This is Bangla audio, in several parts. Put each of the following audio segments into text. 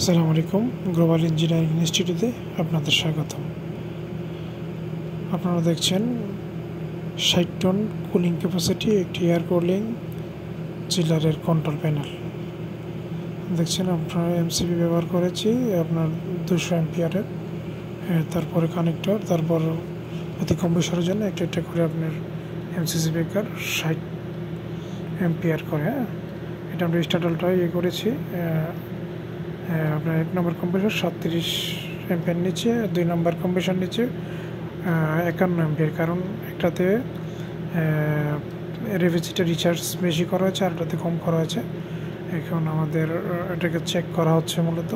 আসসালামু আলাইকুম। গ্লোবাল ইঞ্জিনিয়ারিং ইনস্টিটিউটে আপনাদের স্বাগতম। আপনারা দেখছেন ৬০ টন কুলিং ক্যাপাসিটি একটি এয়ার কুলিং চিলারের কন্ট্রোল প্যানেল দেখছেন। আপনার এমসিবি ব্যবহার করেছি আপনার 200 অ্যাম্পিয়ারের, তারপরে কানেক্টর, তারপর প্রতি কম্প্রেসরের জন্য একটা একটা করে আপনার এমসিসি ব্রেকার ৬০ অ্যাম্পিয়ার করে। এটা আমরা স্টার্টালটা করেছি। আপনার 1 নম্বর কম্প্রেসর 37 অ্যাম্পিয়ার নিচে, 2 নম্বর কম্প্রেসর নিচে 51 অ্যাম্পিয়ার, কারণ একটাতে রেভিসিটা রিচার্জ বেশি করা হয়েছে আর একটাতে কম করা হয়েছে। এখন আমাদের এটাকে চেক করা হচ্ছে মূলত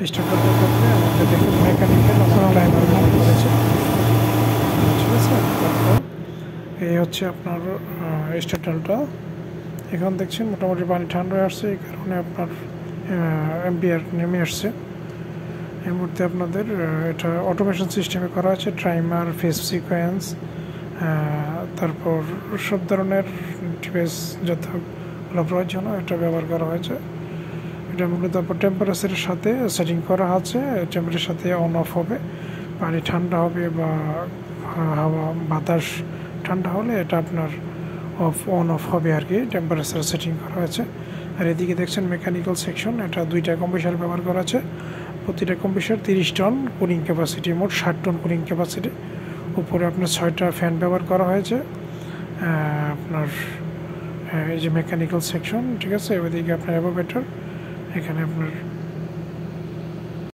স্টার্টারটা করতে। আমাদের দেখুন মেকানিক্যাল টাইমার ব্যবহার করেছে, ঠিক আছে। তারপর এই হচ্ছে আপনার স্টার্টারটা। এখন দেখছেন মোটামুটি পানি ঠান্ডা আসছে, এই কারণে আপনার অ্যাম্পিয়ার নেমে আসছে। এই মুহূর্তে আপনাদের এটা অটোমেশন সিস্টেমে করা আছে, টাইমার, ফেস সিকোয়েন্স, তারপর সব ধরনের ডিভাইস যতগুলো প্রয়োজন এটা ব্যবহার করা হয়েছে। এটা মূলত টেম্পারেচারের সাথে সেটিং করা আছে, টেম্পারেচারের সাথে অন অফ হবে। পানি ঠান্ডা হবে বা হাওয়া বাতাস ঠান্ডা হলে এটা আপনার অন অফ হবে আর কি, টেম্পারেচার সেটিং করা হয়েছে। আর এদিকে দেখছেন মেকানিক্যাল সেকশন, এটা 2টা কম্প্রেসার ব্যবহার করা আছে। প্রতিটা কম্প্রেসার 30 টন কুলিং ক্যাপাসিটি, মোট 60 টন কুলিং ক্যাপাসিটি। উপরে আপনার 6টা ফ্যান ব্যবহার করা হয়েছে। আপনার এই যে মেকানিক্যাল সেকশন, ঠিক আছে। ওইদিকে আপনার এভাবেটর, এখানে আপনার